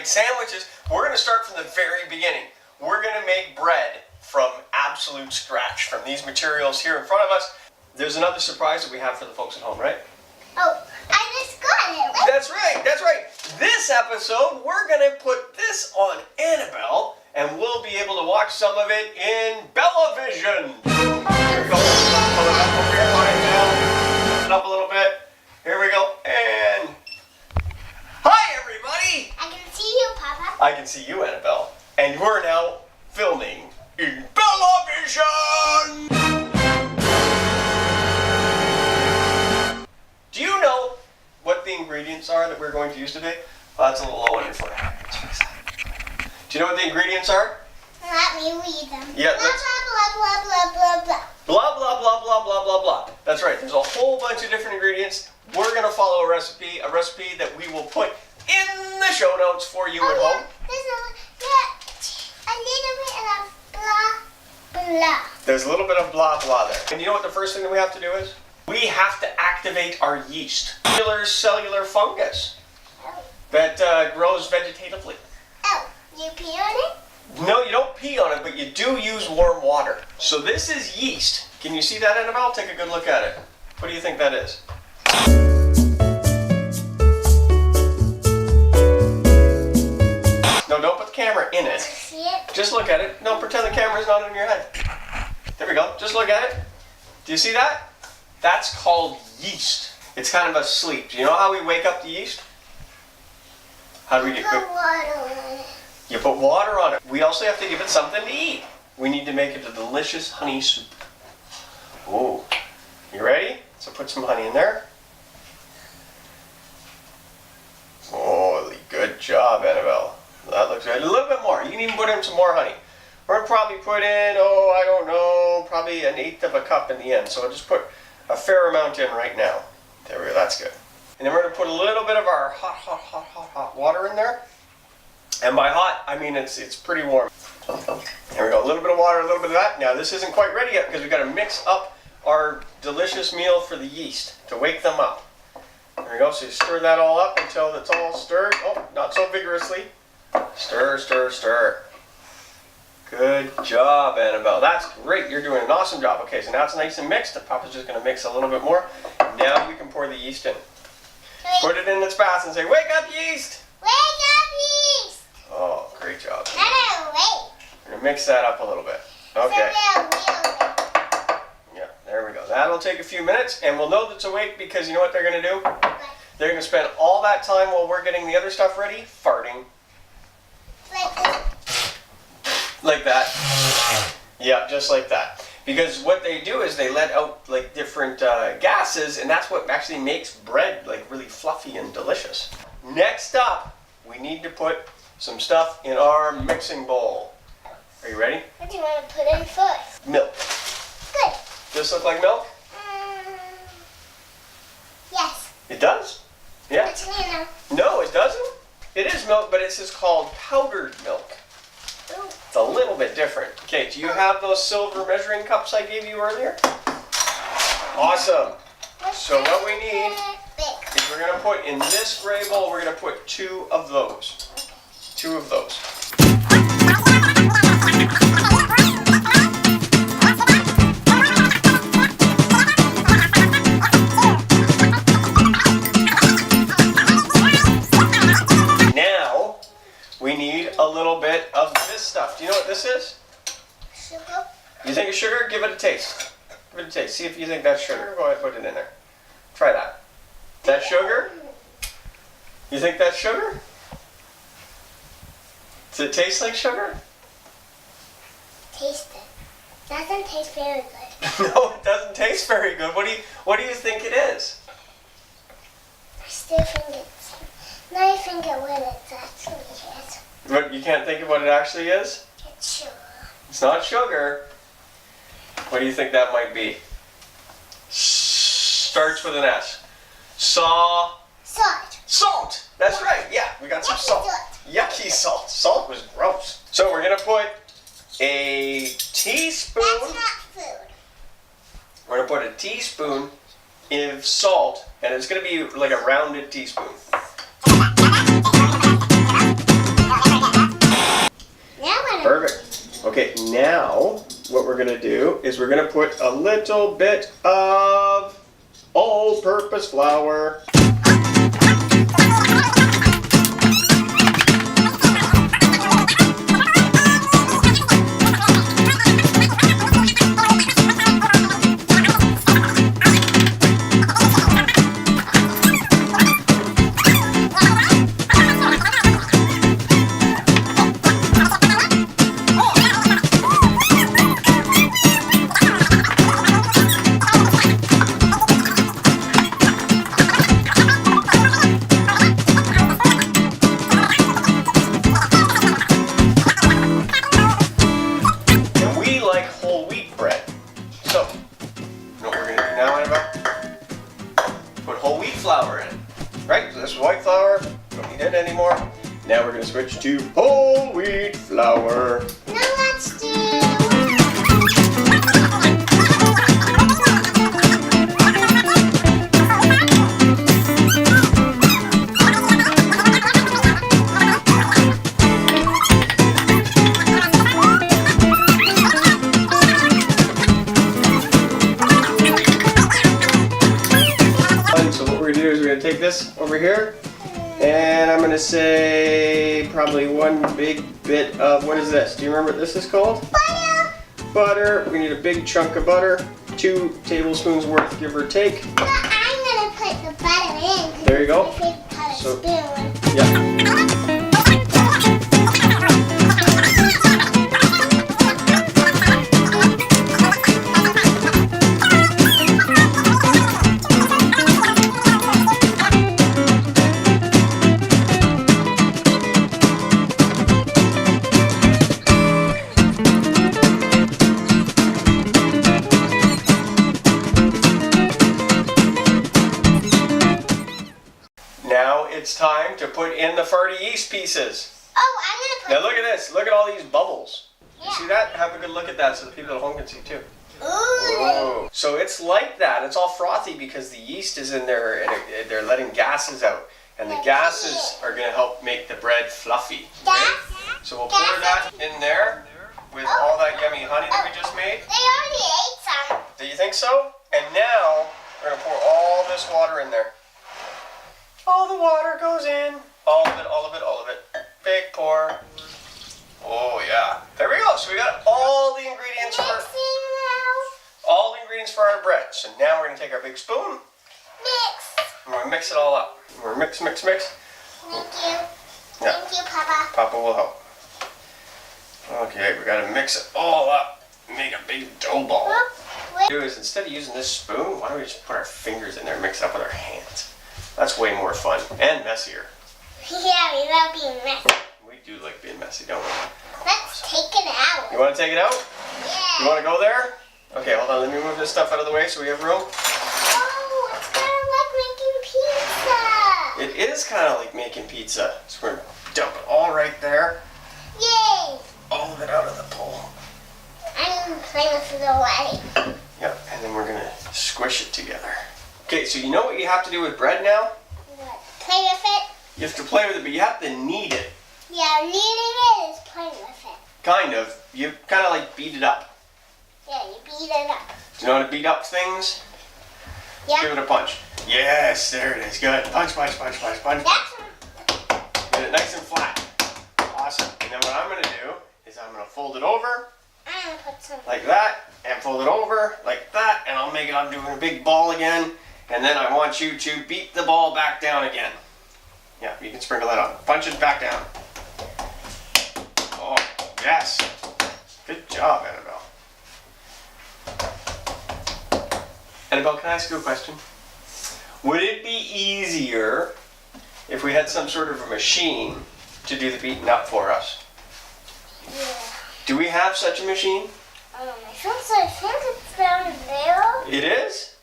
sandwiches. We're going to start from the very beginning. We're going to make bread from absolute scratch, from these materials here in front of us. There's another surprise that we have for the folks at home, right? Oh, I just got it. What? That's right, that's right. This episode, we're going to put this on Annabelle, and we'll be able to watch some of it in Bellavision. Here we go. Pull it up over here, hold it down. Lift it up a little bit. Here we go, and... Hi, everybody! I can see you, Papa. I can see you, Annabelle. And we're now filming in Bellavision! Do you know what the ingredients are that we're going to use today? Well, that's a little low on your foot. Do you know what the ingredients are? Let me read them. Yeah, blah, blah, blah, blah, blah, blah. Blah, blah, blah, blah, blah, blah, blah. That's right. There's a whole bunch of different ingredients. We're going to follow a recipe that we will put in the show notes for you at home. There's a little bit of blah, blah. There's a little bit of blah, blah there. And you know what the first thing that we have to do is? We have to activate our yeast. Cellular fungus that grows vegetatively. Oh, you pee on it? No, you don't pee on it, but you do use warm water. So this is yeast. Can you see that, Annabelle? Take a good look at it. What do you think that is? No, don't put the camera in it. See it? Just look at it. No, pretend the camera's not in your head. There we go. Just look at it. Do you see that? That's called yeast. It's kind of a sleep. Do you know how we wake up the yeast? How do we get Put good? water on it. You put water on it. We also have to give it something to eat. We need to make it a delicious honey soup. Ooh. You ready? So put some honey in there. Holy good job, Annabelle. That looks good. A little bit more. You can even put in some more honey. We're going to probably put in, I don't know, probably 1/8 of a cup in the end. So I'll just put a fair amount in right now. There we go. That's good. And then we're going to put a little bit of our hot water in there. And by hot, I mean it's pretty warm. There we go. A little bit of water, a little bit of that. Now this isn't quite ready yet because we've got to mix up our delicious meal for the yeast to wake them up. There we go. So you stir that all up until it's all stirred. Oh, not so vigorously. Stir, stir, stir. Good job, Annabelle. That's great. You're doing an awesome job. Okay, so now it's nice and mixed. Papa's just going to mix a little bit more. Now we can pour the yeast in. Put it in its bath and say, "Wake up, yeast!" Wake up, yeast! Oh, great job. No, wait. We're going to mix that up a little bit. Okay. Yeah, there we go. That'll take a few minutes, and we'll know that it's awake because you know what they're going to do? They're going to spend all that time while we're getting the other stuff ready, farting. Like that. Yeah, just like that. Because what they do is they let out like different gases, and that's what actually makes bread like really fluffy and delicious. Next up, we need to put some stuff in our mixing bowl. Are you ready? What do you want to put in first? Milk. Good. Does this look like milk? Yes. It does? Yeah. It's Nana. No, it doesn't. It is milk, but it's just called powdered milk. Ooh. It's a little bit different. Okay, do you have those silver measuring cups I gave you earlier? Awesome. So what we need is we're going to put in this gray bowl, we're going to put 2 of those. 2 of those. Now, we need a little bit of this stuff. Do you know what this is? Sugar. You think it's sugar? Give it a taste. Give it a taste. See if you think that's sugar. Go ahead, put it in there. Try that. Is that sugar? You think that's sugar? Does it taste like sugar? Taste it. Doesn't taste very good. No, it doesn't taste very good. What do you think it is? I still think it's... Now I think of what it actually is. But you can't think of what it actually is? It's sugar. It's not sugar. What do you think that might be? Starts with an S. Salt. Salt. That's right. Yeah, we got some salt. Yucky salt. Salt was gross. So we're gonna put a teaspoon. That's not food. We're gonna put a teaspoon of salt, and it's gonna be like a rounded teaspoon. Perfect. Okay, now what we're gonna do is we're gonna put a little bit of all-purpose flour. Anymore. Now we're going to switch to whole wheat flour. Now let's do... So what we're going to do is we're going to take this over here. And I'm going to say probably one big bit of, what is this? Do you remember what this is called? Butter. Butter. We need a big chunk of butter. 2 tablespoons worth, give or take. But I'm going to put the butter in. There you go. So, yeah. It's time to put in the farty yeast pieces. Oh, I'm going to put... Now look at this. Look at all these bubbles. Yeah. You see that? Have a good look at that so the people at home can see too. Ooh. Whoa. So it's like that. It's all frothy because the yeast is in there and they're letting gases out. And the gases are going to help make the bread fluffy. Okay? So we'll pour that in there with all that yummy honey that we just made. They already ate some. Do you think so? And now we're going to pour all this water in there. All the water goes in. All of it, all of it, all of it. Big pour. Oh yeah. There we go. So we got all the ingredients for our bread. So now we're gonna take our big spoon. Mix. And we're gonna mix it all up. We're gonna mix, mix, mix. Thank you. Yeah. Thank you, Papa. Papa will help. Okay, we gotta mix it all up. Make a big dough ball. What we do is instead of using this spoon, why don't we just put our fingers in there and mix it up with our hands? That's way more fun and messier. Yeah, we love being messy. We do like being messy, don't we? Let's take it out. You want to take it out? Yeah. You want to go there? Okay, hold on. Let me move this stuff out of the way so we have room. Oh, it's kind of like making pizza. It is kind of like making pizza. So we're going to dump it all right there. Yay. All of it out of the bowl. I'm playing with it already. Yep, and then we're going to squish it together. Okay, so you know what you have to do with bread now? What? Play with it? You have to play with it, but you have to knead it. Yeah, kneading it is playing with it. Kind of. You kind of like beat it up. Yeah, you beat it up. Do you know how to beat up things? Yeah. Give it a punch. Yes, there it is. Good. Punch, punch, punch, punch, punch. Get it nice and flat. Awesome. And then what I'm going to do is I'm going to fold it over. I'm going to put some. Like that. And fold it over like that. And I'll make it, I'm doing a big ball again. And then I want you to beat the ball back down again. Yeah, you can sprinkle that on. Punch it back down. Oh, yes. Good job, Annabelle. Annabelle, can I ask you a question? Would it be easier if we had some sort of a machine to do the beating up for us? Yeah. Do we have such a machine? I think it's down there. It is?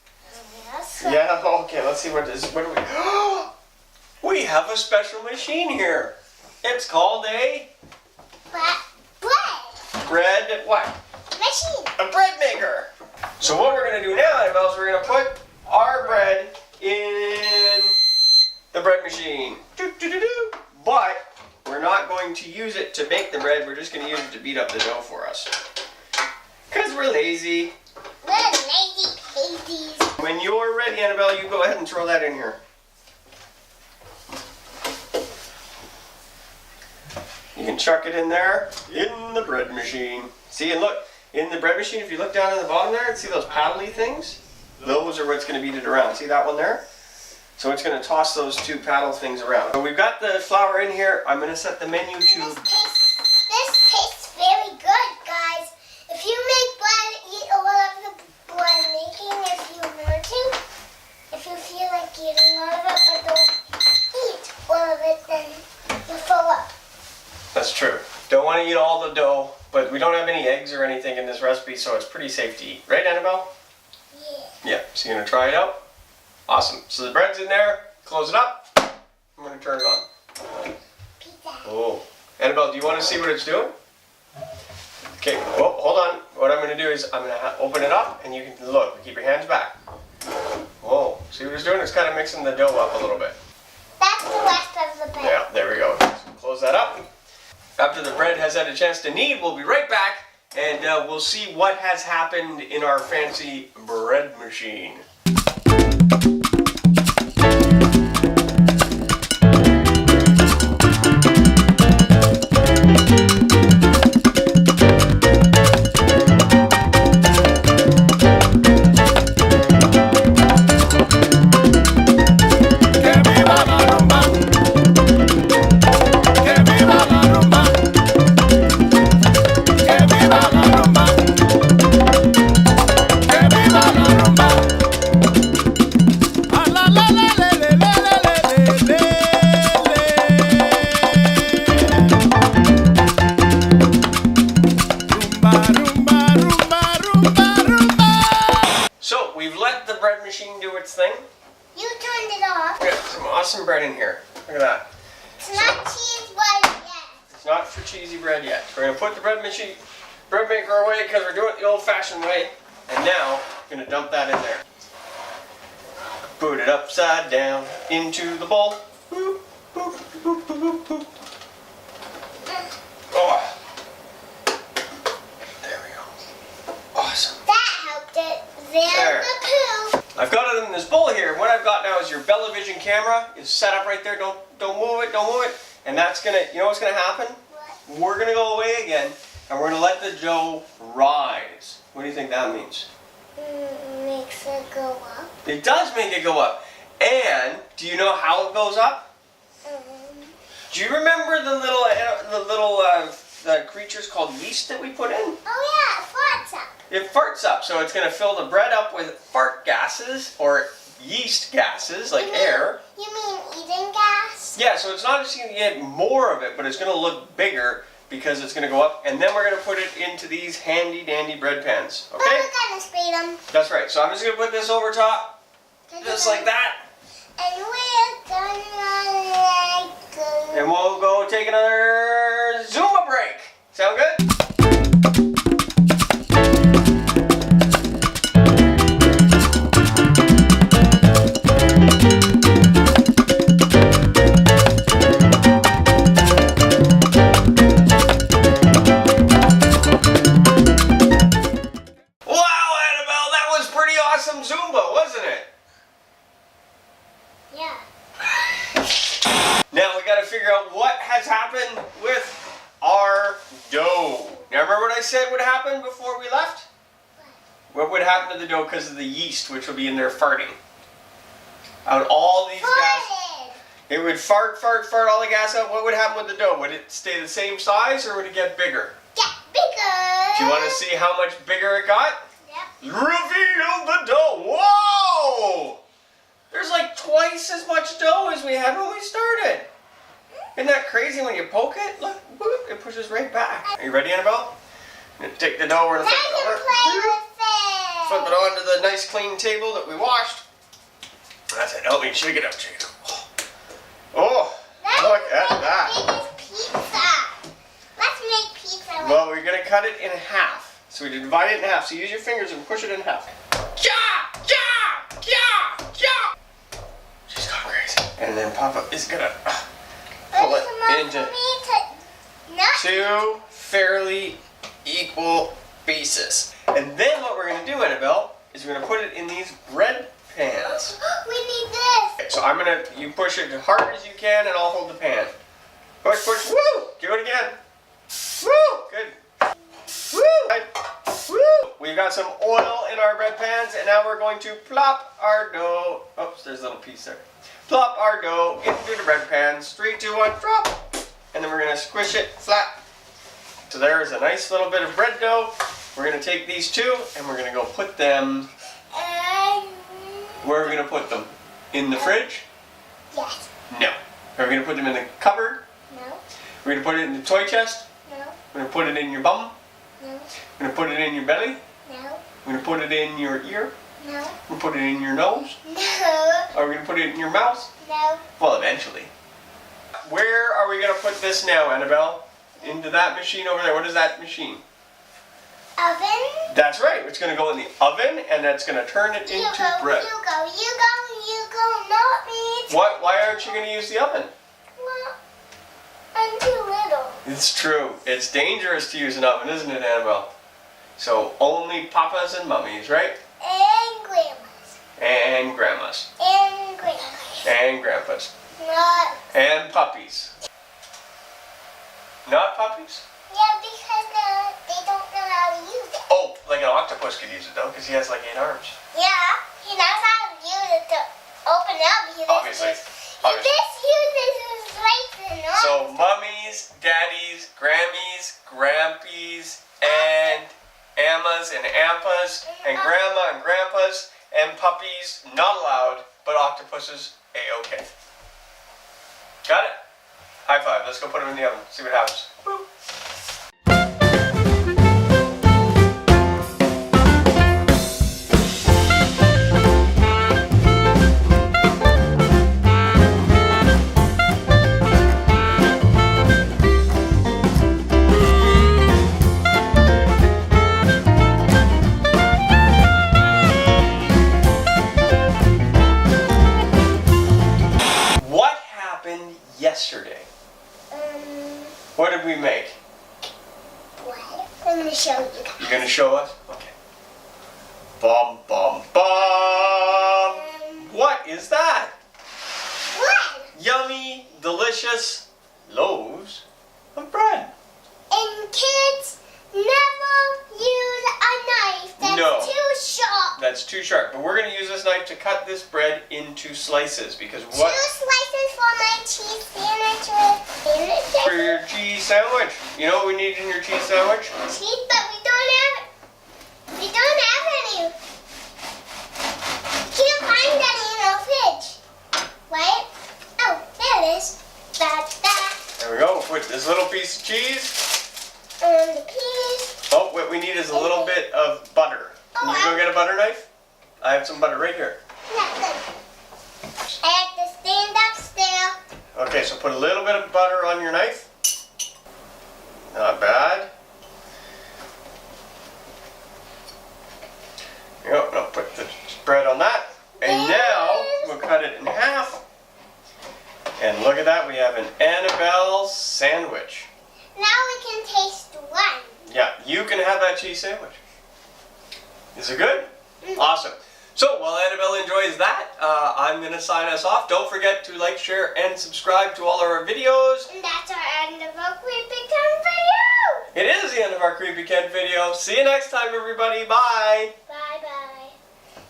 Yes. Yeah, okay, let's see what it is. What do we... We have a special machine here. It's called a... Bread what? Machine. A bread maker. So what we're going to do now, Annabelle, is we're going to put our bread in the bread machine. But we're not going to use it to make the bread. We're just going to use it to beat up the dough for us. Because we're lazy. We're lazy babies. When you're ready, Annabelle, you go ahead and throw that in here. You can chuck it in there, in the bread machine. See, and look, in the bread machine, if you look down at the bottom there and see those paddly things? Those are what's going to beat it around. See that one there? So it's going to toss those two paddle things around. So we've got the flour in here. I'm going to set the menu to... This tastes very good, guys. If you make bread, eat all of the bread making if you want to. If you feel like eating all of it, but don't eat all of it, then you'll fill up. That's true. Don't want to eat all the dough, but we don't have any eggs or anything in this recipe, so it's pretty safe to eat. Right, Annabelle? Yeah. Yeah. So you're going to try it out? Awesome. So the bread's in there. Close it up. I'm going to turn it on. Pizza. Oh. Annabelle, do you want to see what it's doing? Okay. Well, hold on. What I'm going to do is I'm going to open it up, and you can look. Keep your hands back. Whoa. See what it's doing? It's kind of mixing the dough up a little bit. That's the rest of the bread. Yeah, there we go. So close that up. After the bread has had a chance to knead, we'll be right back, and we'll see what has happened in our fancy bread machine. Some bread in here. Look at that. It's not cheese bread yet. It's not for cheesy bread yet. We're going to put the bread maker away because we're doing it the old-fashioned way. And now, we're going to dump that in there. Put it upside down into the bowl. Boop, boop, boop, boop, boop. Oh. There we go. Awesome. That helped it. There's the poo. I've got it in this bowl here. What I've got now is your Bellavision camera is set up right there. Don't move it, don't move it. And that's gonna, you know what's gonna happen? What? We're gonna go away again, and we're gonna let the dough rise. What do you think that means? Makes it go up. It does make it go up. And do you know how it goes up? Do you remember the little creatures called yeast that we put in? Oh yeah, it farts up. It farts up, so it's going to fill the bread up with fart gases, or yeast gases, like air. You mean eating gas? Yeah, so it's not just going to get more of it, but it's going to look bigger because it's going to go up, and then we're going to put it into these handy-dandy bread pans, okay? But we're going to speed them. That's right, so I'm just going to put this over top, just like that. And we're going to And we'll go take another Zumba break. Sound good? Said would happen before we left? What would happen to the dough because of the yeast, which will be in there farting? Out all these gases. It would fart all the gas out. What would happen with the dough? Would it stay the same size or would it get bigger? Get bigger. Do you want to see how much bigger it got? Yep. Reveal the dough. Whoa! There's like twice as much dough as we had when we started. Isn't that crazy when you poke it? Look, whoop, it pushes right back. Are you ready, Annabelle? I'm gonna take the dough, we're gonna flip it over. Flip it onto the nice clean table that we washed. That's it. Help me shake it up, shake it up. Oh, look at that. Pizza. Let's make pizza. Well, we're gonna cut it in half. So we divide it in half. So use your fingers and push it in half. She's gone crazy. And then Papa is gonna pull it into two fairly equal pieces. And then what we're going to do, Annabelle, is we're going to put it in these bread pans. We need this. Okay, so you push it as hard as you can and I'll hold the pan. Push, push, woo! Do it again. Woo! Good. Woo! Right. Woo! We've got some oil in our bread pans and now we're going to plop our dough. Oops, there's a little piece there. Plop our dough into the bread pans. 3, 2, 1, drop! And then we're going to squish it flat. So there is a nice little bit of bread dough. We're going to take these two and we're going to go put them... Where are we going to put them? In the fridge? Yes. No. Are we going to put them in the cupboard? No. We're going to put it in the toy chest? No. We're going to put it in your bum? No. We're going to put it in your belly? No. We're going to put it in your ear? No. We're going to put it in your nose? No. Are we going to put it in your mouth? No. Well, eventually. Where are we going to put this now, Annabelle? Into that machine over there. What is that machine? Oven. That's right. It's going to go in the oven, and that's going to turn it into bread. You go, not me. Why aren't you going to use the oven? Well, I'm too little. It's true. It's dangerous to use an oven, isn't it, Annabelle? So only papas and mummies, right? And grandmas. And grandmas. And grandmas. And grandpas. Not. And puppies. Not puppies? Yeah, because they don't know how to use it. Oh, like an octopus could use it though, because he has like 8 arms. Yeah, he knows how to use it to open up. Obviously. This uses his legs and arms. So mummies, daddies, grammies, grampies, and ammas and ampas, and grandma and grandpas, and puppies not allowed, but octopuses A-okay. Got it? High five. Let's go put them in the oven. See what happens. Woo. What happened yesterday? What did we make? What? I'm going to show you guys. You're gonna show us? Okay. Bum bum bum. What is that? What? Yummy, delicious loaves of bread. And kids never use a knife that's No. too sharp. That's too sharp. But we're gonna use this knife to cut this bread into slices because 2 what? slices for my cheese sandwich. For your cheese sandwich. You know what we need in your cheese sandwich? Cheese, but we don't have it. We don't have any. Can't find any in our fridge. Right? Oh, there it is. There we go. We'll put this little piece of cheese. And the peas. Oh, what we need is a little bit of butter. Can you go get a butter knife? I have some butter right here. Nothing. I have to stand up still. Okay, so put a little bit of butter on your knife. Not bad. There you go. Now put the bread on that. And now we'll cut it in half. And look at that, we have an Annabelle sandwich. Now we can taste one. Yeah, you can have that cheese sandwich. Is it good? Awesome. So while Annabelle enjoys that, I'm going to sign us off. Don't forget to like, share, and subscribe to all of our videos. And that's our end of our Kreepy video. It is the end of our Kreepy Ken video. See you next time, everybody. Bye. Bye-bye.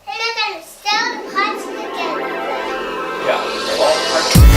And I'm going to sell the pots together. Yeah, all the parts